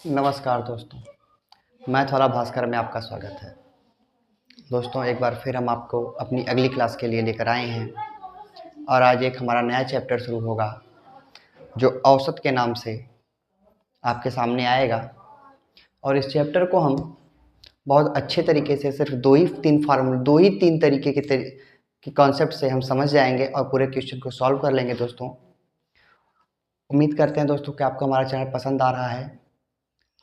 नमस्कार दोस्तों, मैं थोड़ा भास्कर में आपका स्वागत है। दोस्तों, एक बार फिर हम आपको अपनी अगली क्लास के लिए लेकर आए हैं और आज एक हमारा नया चैप्टर शुरू होगा जो औसत के नाम से आपके सामने आएगा। और इस चैप्टर को हम बहुत अच्छे तरीके से सिर्फ दो ही तीन तरीके के कॉन्सेप्ट से हम समझ जाएंगे और पूरे क्वेश्चन को सॉल्व कर लेंगे। दोस्तों, उम्मीद करते हैं दोस्तों कि आपको हमारा चैनल पसंद आ रहा है,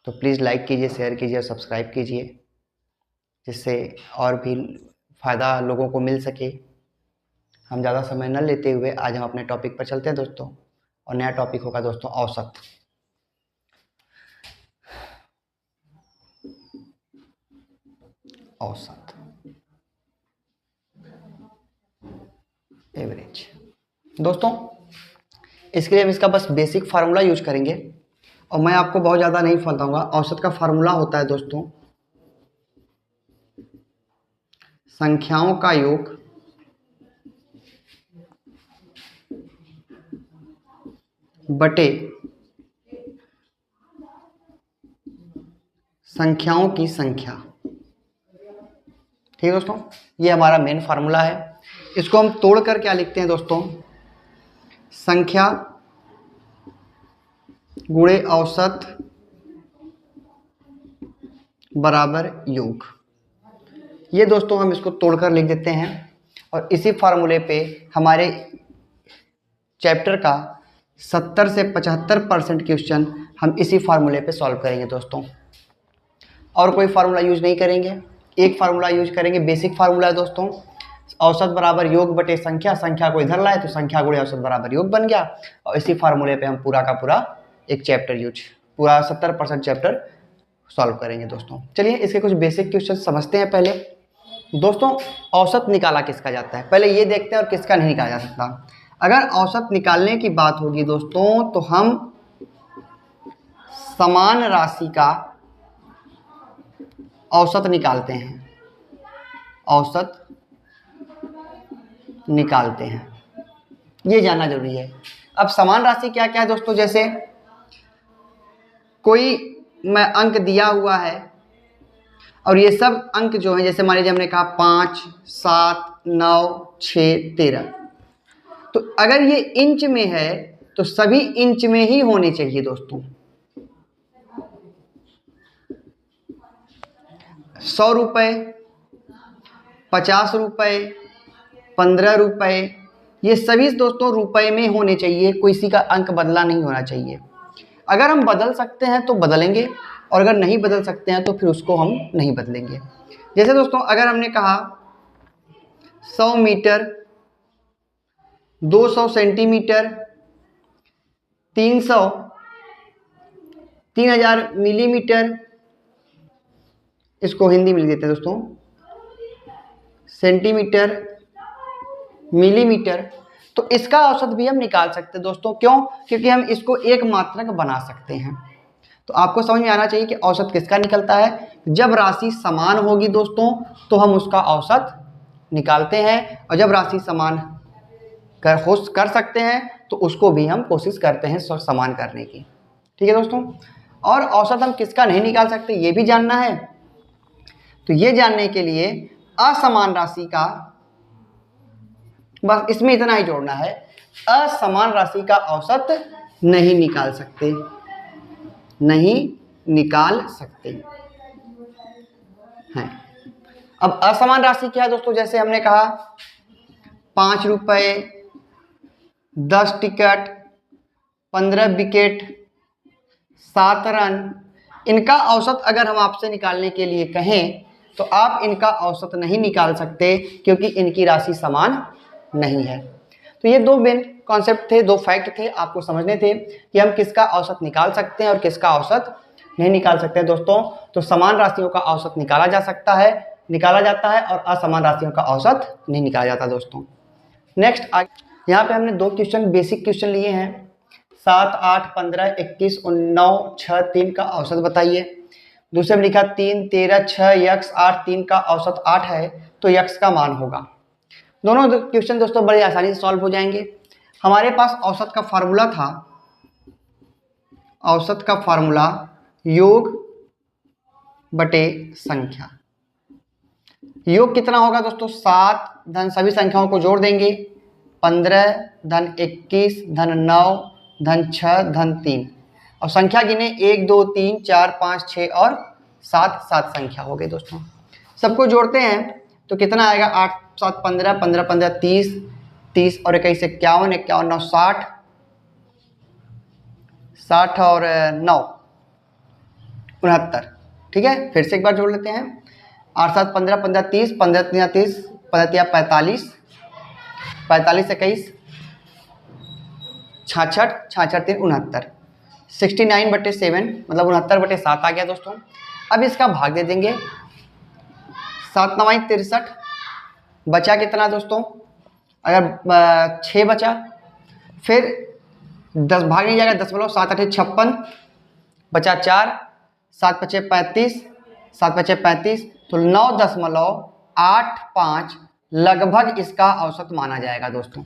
तो प्लीज़ लाइक कीजिए, शेयर कीजिए और सब्सक्राइब कीजिए, जिससे और भी फ़ायदा लोगों को मिल सके। हम ज़्यादा समय न लेते हुए आज हम अपने टॉपिक पर चलते हैं दोस्तों, और नया टॉपिक होगा दोस्तों औसत। औसत, एवरेज। दोस्तों, इसके लिए हम इसका बस बेसिक फार्मूला यूज करेंगे और मैं आपको बहुत ज़्यादा नहीं बताऊंगा। औसत का फार्मूला होता है दोस्तों संख्याओं का योग बटे संख्याओं की संख्या। ठीक है दोस्तों, ये हमारा मेन फार्मूला है। इसको हम तोड़कर क्या लिखते हैं दोस्तों? संख्या गुणे औसत बराबर योग। ये दोस्तों हम इसको तोड़कर लिख देते हैं और इसी फार्मूले पे हमारे चैप्टर का 70 से 75% क्वेश्चन हम इसी फार्मूले पे सॉल्व करेंगे दोस्तों। और कोई फार्मूला यूज नहीं करेंगे, एक फार्मूला यूज करेंगे। बेसिक फार्मूला है दोस्तों, औसत बराबर योग बटे संख्या। संख्या को इधर लाए तो संख्या गुणे औसत बराबर योग बन गया, और इसी फार्मूले पे हम पूरा का पूरा एक चैप्टर पूरा 70% चैप्टर सॉल्व करेंगे दोस्तों। चलिए इसके कुछ बेसिक क्वेश्चन समझते हैं। पहले दोस्तों, औसत निकाला किसका जाता है पहले ये देखते हैं, और किसका नहीं निकाला जा सकता। अगर औसत निकालने की बात होगी दोस्तों, तो हम समान राशि का औसत निकालते हैं। औसत निकालते हैं, ये जानना जरूरी है। अब समान राशि क्या क्या है दोस्तों? जैसे कोई मैं अंक दिया हुआ है और ये सब अंक जो है, जैसे मान लीजिए हमने कहा 5, 7, 9, 6, 13, तो अगर ये इंच में है तो सभी इंच में ही होने चाहिए दोस्तों। 100 रुपये, 50 रुपये, 15 रुपये, ये सभी दोस्तों रुपए में होने चाहिए। किसी का अंक बदला नहीं होना चाहिए। अगर हम बदल सकते हैं तो बदलेंगे, और अगर नहीं बदल सकते हैं तो फिर उसको हम नहीं बदलेंगे। जैसे दोस्तों, अगर हमने कहा 100 मीटर, 200 सेंटीमीटर, 300, 3000 मिलीमीटर, इसको हिंदी में लिख देते हैं दोस्तों, सेंटीमीटर, मिलीमीटर, तो इसका औसत भी हम निकाल सकते हैं दोस्तों। क्यों? क्योंकि हम इसको एक मात्रक बना सकते हैं। तो आपको समझ में आना चाहिए कि औसत किसका निकलता है। जब राशि समान होगी दोस्तों तो हम उसका औसत निकालते हैं, और जब राशि समान कर सकते हैं तो उसको भी हम कोशिश करते हैं समान करने की। ठीक है दोस्तों, और औसत हम किसका नहीं निकाल सकते ये भी जानना है। तो ये जानने के लिए असमान राशि का, बस इसमें इतना ही जोड़ना है, असमान राशि का औसत नहीं निकाल सकते, नहीं निकाल सकते हैं। अब असमान राशि क्या है दोस्तों? जैसे हमने कहा 5 रुपये, 10 टिकट, 15 विकेट, 7 रन, इनका औसत अगर हम आपसे निकालने के लिए कहें तो आप इनका औसत नहीं निकाल सकते, क्योंकि इनकी राशि समान नहीं है। तो ये दो मेन कॉन्सेप्ट थे, दो फैक्ट थे, आपको समझने थे कि हम किसका औसत निकाल सकते हैं और किसका औसत नहीं निकाल सकते हैं दोस्तों। तो समान राशियों का औसत निकाला जाता है, और असमान राशियों का औसत नहीं निकाला जाता दोस्तों। नेक्स्ट, यहाँ पे हमने दो क्वेश्चन, बेसिक क्वेश्चन लिए हैं। 7, 8, 15, 21, 9, 6, 3 का औसत बताइए। दूसरे में लिखा 3, 13, 6, यक्स 8, 3 का औसत 8 है, तो यक्स का मान होगा। दोनों क्वेश्चन दोस्तों बड़ी आसानी से सॉल्व हो जाएंगे। हमारे पास औसत का फार्मूला था, औसत का फार्मूला योग बटे संख्या। योग कितना होगा दोस्तों, 7 धन सभी संख्याओं को जोड़ देंगे, 15 धन 21 धन 9 धन 6 धन 3, और संख्या गिने 1 2 3 4 5 6 और 7, 7 संख्या हो गई दोस्तों। सबको जोड़ते हैं तो कितना आएगा, 8 7 15 15 15 30 30 और 21 51 51 9 60 60 और 9 69। ठीक है, फिर से एक बार जोड़ लेते हैं, 8 7 15 15 30 15 3 30 15 3 45 45 21 66 66 3 69, 69/7 मतलब 69/7 आ गया दोस्तों। अब इसका भाग दे देंगे, 7 9 63, बचा कितना दोस्तों, अगर 6 बचा, फिर 10 भाग नहीं जाएगा, 10 7 8 56, बचा 4, 7 5 35 7 5 35, तो 9.85 लगभग इसका औसत माना जाएगा दोस्तों,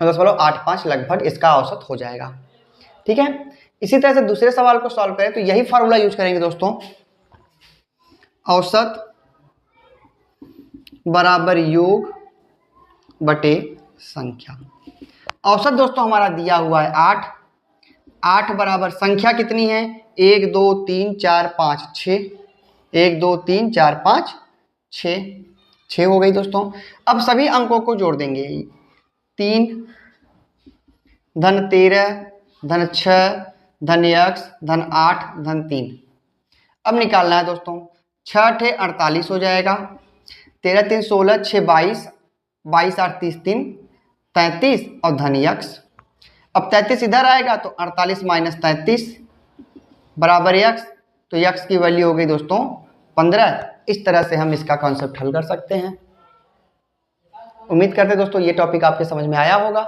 9.85 लगभग इसका औसत हो जाएगा। ठीक है, इसी तरह से दूसरे सवाल को सॉल्व करें तो यही फार्मूला यूज करेंगे दोस्तों, औसत बराबर योग बटे संख्या। औसत दोस्तों हमारा दिया हुआ है 8, 8 बराबर संख्या कितनी है, 1 2 3 4 5 6, 1 2 3 4 5 6, 6 हो गई दोस्तों। अब सभी अंकों को जोड़ देंगे, 3 धन 13 धन 6 धन x धन 8 धन 3। अब निकालना है दोस्तों, 6 8 48 हो जाएगा, 13 3 16 6 22 22 8 30 3 33 और धन x। अब 33 इधर आएगा तो 48 माइनस 33 बराबर x, तो x की वैल्यू हो गई दोस्तों 15। इस तरह से हम इसका कॉन्सेप्ट हल कर सकते हैं। उम्मीद करते हैं दोस्तों ये टॉपिक आपके समझ में आया होगा।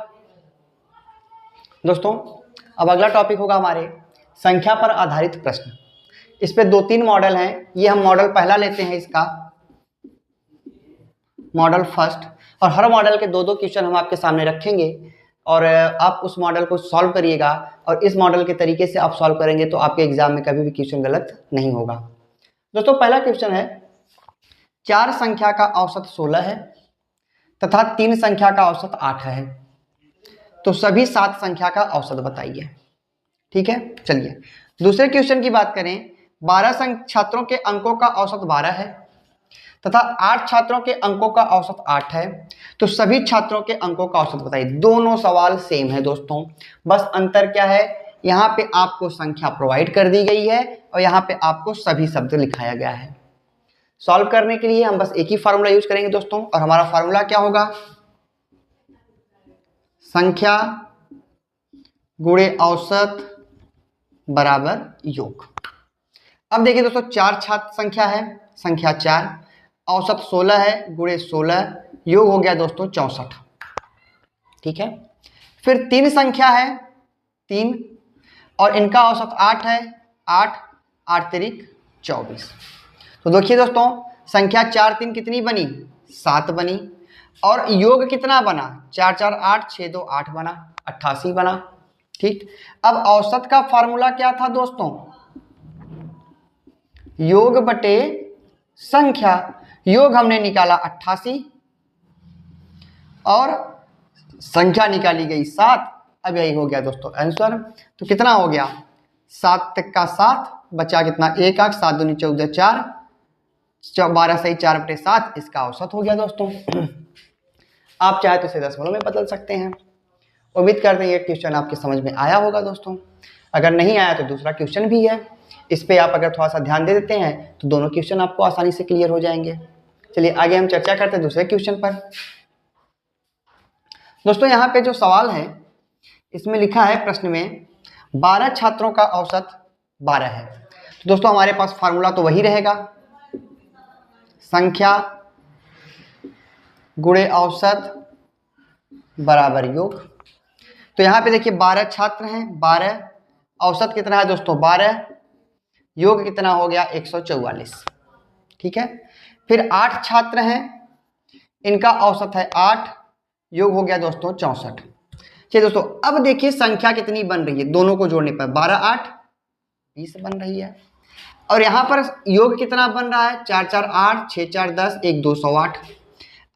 दोस्तों अब अगला टॉपिक होगा हमारे संख्या पर आधारित प्रश्न। इस पे 2-3 मॉडल हैं, ये हम मॉडल पहला लेते हैं, इसका मॉडल फर्स्ट, और हर मॉडल के 2-2 क्वेश्चन हम आपके सामने रखेंगे और आप उस मॉडल को सॉल्व करिएगा, और इस मॉडल के तरीके से आप सॉल्व करेंगे तो आपके एग्जाम में कभी भी क्वेश्चन गलत नहीं होगा। दोस्तों पहला क्वेश्चन है, 4 संख्या का औसत 16 है तथा 3 संख्या का औसत 8 है, तो सभी 7 संख्या का औसत बताइए। ठीक है, चलिए दूसरे क्वेश्चन की बात करें, 12 छात्रों के अंकों का औसत 12 है तथा 8 छात्रों के अंकों का औसत 8 है, तो सभी छात्रों के अंकों का औसत बताइए। दोनों सवाल सेम है दोस्तों, बस अंतर क्या है, यहाँ पे आपको संख्या प्रोवाइड कर दी गई है और यहाँ पे आपको सभी शब्द लिखाया गया है। सॉल्व करने के लिए हम बस एक ही फार्मूला यूज करेंगे दोस्तों, और हमारा फार्मूला क्या होगा, संख्या गुणे औसत बराबर योग। अब देखिए दोस्तों, 4 छात्र संख्या है, संख्या 4, औसत 16 है, गुणे 16, योग हो गया दोस्तों 64। ठीक है, फिर 3 संख्या है, 3, और इनका औसत 8 है, 8 8 3 24। तो देखिए दोस्तों, संख्या 4 3 कितनी बनी, 7 बनी, और योग कितना बना, 4 4 8 6 2 8 बना, 88 बना। ठीक, अब औसत का फार्मूला क्या था दोस्तों, योग बटे संख्या। योग हमने निकाला 88 और संख्या निकाली गई 7। अब यही हो गया दोस्तों आंसर। तो कितना हो गया, 7 तक का 7 बचा कितना, 1 8 7 दूनी 14 4 12 सही 4/7, इसका औसत हो गया दोस्तों। आप चाहे तो इसे दशमलव में बदल सकते हैं। उम्मीद करते हैं ये क्वेश्चन आपके समझ में आया होगा दोस्तों। अगर नहीं आया तो दूसरा क्वेश्चन भी है, इस पे आप अगर थोड़ा सा ध्यान दे देते हैं तो दोनों क्वेश्चन आपको आसानी से क्लियर हो जाएंगे। चलिए आगे हम चर्चा करते हैं दूसरे क्वेश्चन पर। दोस्तों यहाँ पे जो सवाल है इसमें लिखा है प्रश्न में 12 छात्रों का औसत 12 है। तो दोस्तों हमारे पास फार्मूला तो वही रहेगा, संख्या गुणे औसत बराबर योग। तो यहाँ पे देखिए 12 छात्र हैं, 12, औसत कितना है दोस्तों 12, योग कितना हो गया 144। ठीक है, फिर 8 छात्र हैं, इनका औसत है 8, योग हो गया दोस्तों 64। चलिए दोस्तों अब देखिए संख्या कितनी बन रही है, दोनों को जोड़ने पर 12 8 20 बन रही है। और यहाँ पर योग कितना बन रहा है, 4 4 8, 6 4 10, 1 2 108।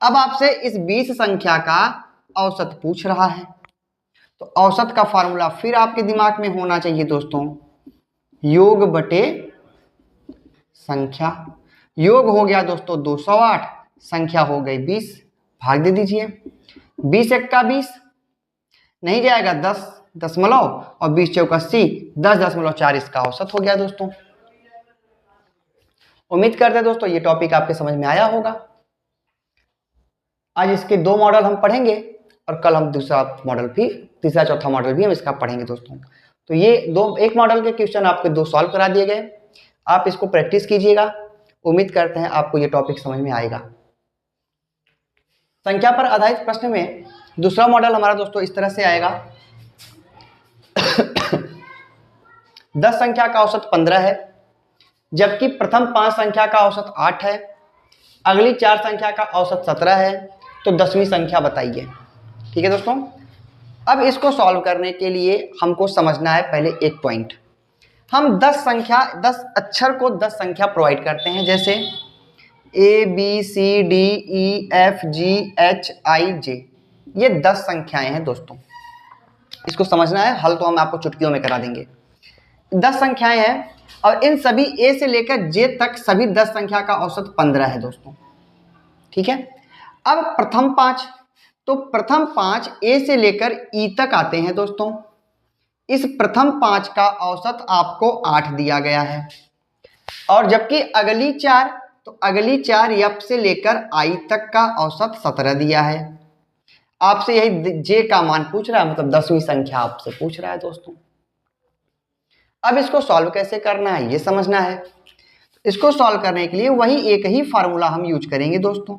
अब आपसे इस 20 संख्या का औसत पूछ रहा है, तो औसत का फॉर्मूला फिर आपके दिमाग में होना चाहिए दोस्तों, योग बटे संख्या। योग हो गया दोस्तों 208, संख्या हो गई 20, भाग दे दीजिए। 20 एक का 20 नहीं जाएगा, 10 दशमलव और 20 चौक 80, 10.4 इसका औसत हो गया दोस्तों। उम्मीद करते हैं दोस्तों ये टॉपिक आपके समझ में आया होगा। आज इसके 2 मॉडल हम पढ़ेंगे और कल हम दूसरा मॉडल भी, तीसरा चौथा मॉडल भी हम इसका पढ़ेंगे दोस्तों। तो ये एक मॉडल के क्वेश्चन आपके 2 सॉल्व करा दिए गए, आप इसको प्रैक्टिस कीजिएगा। उम्मीद करते हैं आपको ये टॉपिक समझ में आएगा। संख्या पर आधारित प्रश्न में दूसरा मॉडल हमारा दोस्तों इस तरह से आएगा। 10 संख्या का औसत 15 है, जबकि प्रथम 5 संख्या का औसत 8 है, अगली 4 संख्या का औसत 17 है, तो 10वीं संख्या बताइए। ठीक है दोस्तों, अब इसको सॉल्व करने के लिए हमको समझना है पहले एक पॉइंट। हम 10 अक्षर को 10 संख्या प्रोवाइड करते हैं, जैसे ABCDEFGHIJ, ये 10 संख्याएं हैं दोस्तों। इसको समझना है, हल तो हम आपको चुटकियों में करा देंगे। 10 संख्याएं हैं और इन सभी A से लेकर J तक सभी 10 संख्या का औसत 15 है दोस्तों। ठीक है, अब प्रथम 5, तो प्रथम 5 A से लेकर E तक आते हैं दोस्तों। इस प्रथम 5 का औसत आपको 8 दिया गया है, और जबकि अगली 4, तो अगली 4 F से लेकर I तक का औसत 17 दिया है। आपसे यही J का मान पूछ रहा है, मतलब 10वीं संख्या आपसे पूछ रहा है दोस्तों। अब इसको सॉल्व कैसे करना है ये समझना है। इसको सॉल्व करने के लिए वही एक ही फार्मूला हम यूज करेंगे दोस्तों।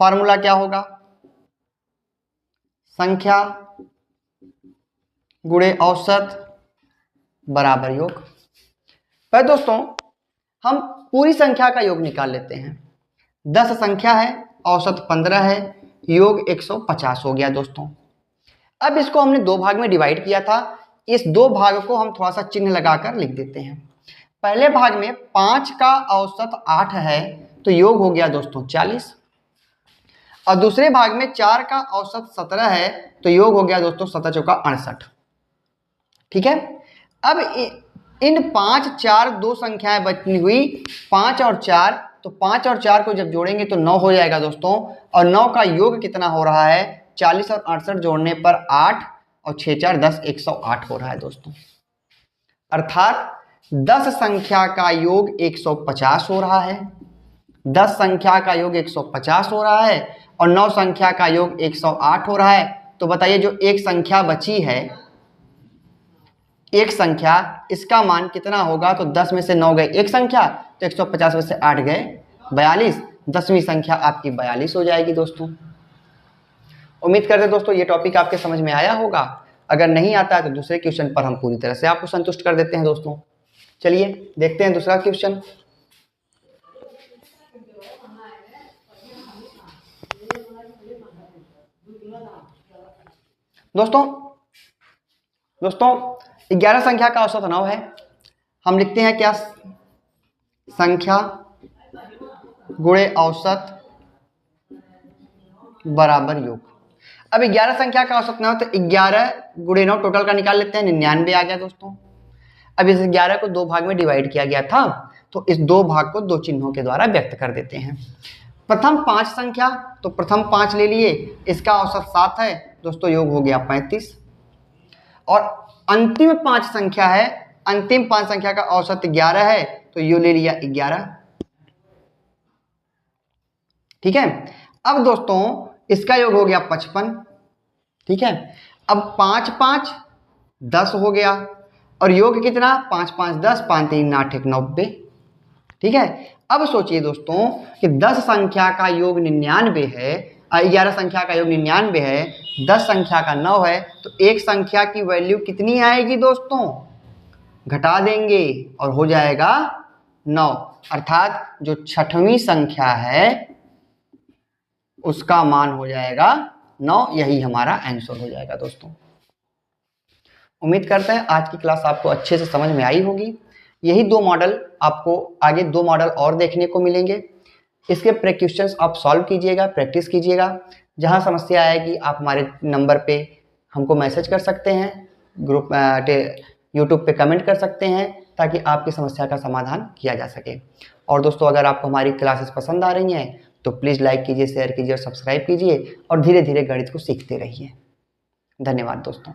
फार्मूला क्या होगा, संख्या गुणे औसत बराबर योग। पर दोस्तों हम पूरी संख्या का योग निकाल लेते हैं। 10 संख्या है, औसत 15 है, योग 150 हो गया दोस्तों। अब इसको हमने 2 भाग में डिवाइड किया था, इस 2 भाग को हम थोड़ा सा चिन्ह लगाकर लिख देते हैं। पहले भाग में 5 का औसत 8 है, तो योग हो गया दोस्तों 40, और दूसरे भाग में 4 का औसत 17 है, तो योग हो गया दोस्तों 7 चौका 68। ठीक है, अब इन 5 4 2 संख्याएं बची हुई 5 और 4, तो 5 और 4 को जब जोड़ेंगे तो 9 हो जाएगा दोस्तों, और 9 का योग कितना हो रहा है, 40 और 68 जोड़ने पर 8 और 6 4 10, 108 हो रहा है दोस्तों। अर्थात 10 संख्या का योग 150 हो रहा है, 10 संख्या का योग 150 हो रहा है, और 9 संख्या का योग 108 हो रहा है। तो बताइए जो एक संख्या बची है, एक संख्या, इसका मान कितना होगा, तो 10 में से 9 गए एक संख्या, तो 150 में से 8 गए 42, 10वीं संख्या आपकी 42 हो जाएगी दोस्तों। उम्मीद करते दोस्तों ये टॉपिक आपके समझ में आया होगा। अगर नहीं आता है तो दूसरे क्वेश्चन पर हम पूरी तरह से आपको संतुष्ट कर देते हैं दोस्तों। चलिए देखते हैं दूसरा क्वेश्चन। दोस्तों 11 संख्या का औसत 9 है। हम लिखते हैं क्या, संख्या गुणे औसत बराबर योग। अब 11 संख्या का औसत 9, तो 11 गुणे 9 टोटल का निकाल लेते हैं, 99 आ गया दोस्तों। अब इस 11 को 2 भाग में डिवाइड किया गया था, तो इस 2 भाग को 2 चिन्हों के द्वारा व्यक्त कर देते हैं। प्रथम 5 संख्या, तो प्रथम 5 ले लिए, इसका औसत 7 है दोस्तों, योग हो गया 35। और अंतिम 5 संख्या है, अंतिम 5 संख्या का औसत 11 है, तो योग ले लिया 11। ठीक है, अब दोस्तों इसका योग हो गया 55। ठीक है, अब 5 5 10 हो गया, और योग कितना, 5 5 10, 5 3 8 1 90। ठीक है, अब सोचिए दोस्तों कि 10 संख्या का योग 99 है, 11 संख्या का योग 99 है, 10 संख्या का 9 है, तो एक संख्या की वैल्यू कितनी आएगी दोस्तों, घटा देंगे और हो जाएगा 9। अर्थात जो 6वीं संख्या है उसका मान हो जाएगा 9। यही हमारा आंसर हो जाएगा दोस्तों। उम्मीद करते हैं आज की क्लास आपको अच्छे से समझ में आई होगी। यही 2 मॉडल आपको आगे 2 मॉडल और देखने को मिलेंगे। इसके क्वेश्चंस आप सॉल्व कीजिएगा, प्रैक्टिस कीजिएगा। जहां समस्या आएगी आप हमारे नंबर पे हमको मैसेज कर सकते हैं, ग्रुप यूट्यूब पे कमेंट कर सकते हैं, ताकि आपकी समस्या का समाधान किया जा सके। और दोस्तों अगर आपको हमारी क्लासेस पसंद आ रही हैं तो प्लीज़ लाइक कीजिए, शेयर कीजिए और सब्सक्राइब कीजिए और धीरे धीरे गणित को सीखते रहिए। धन्यवाद दोस्तों।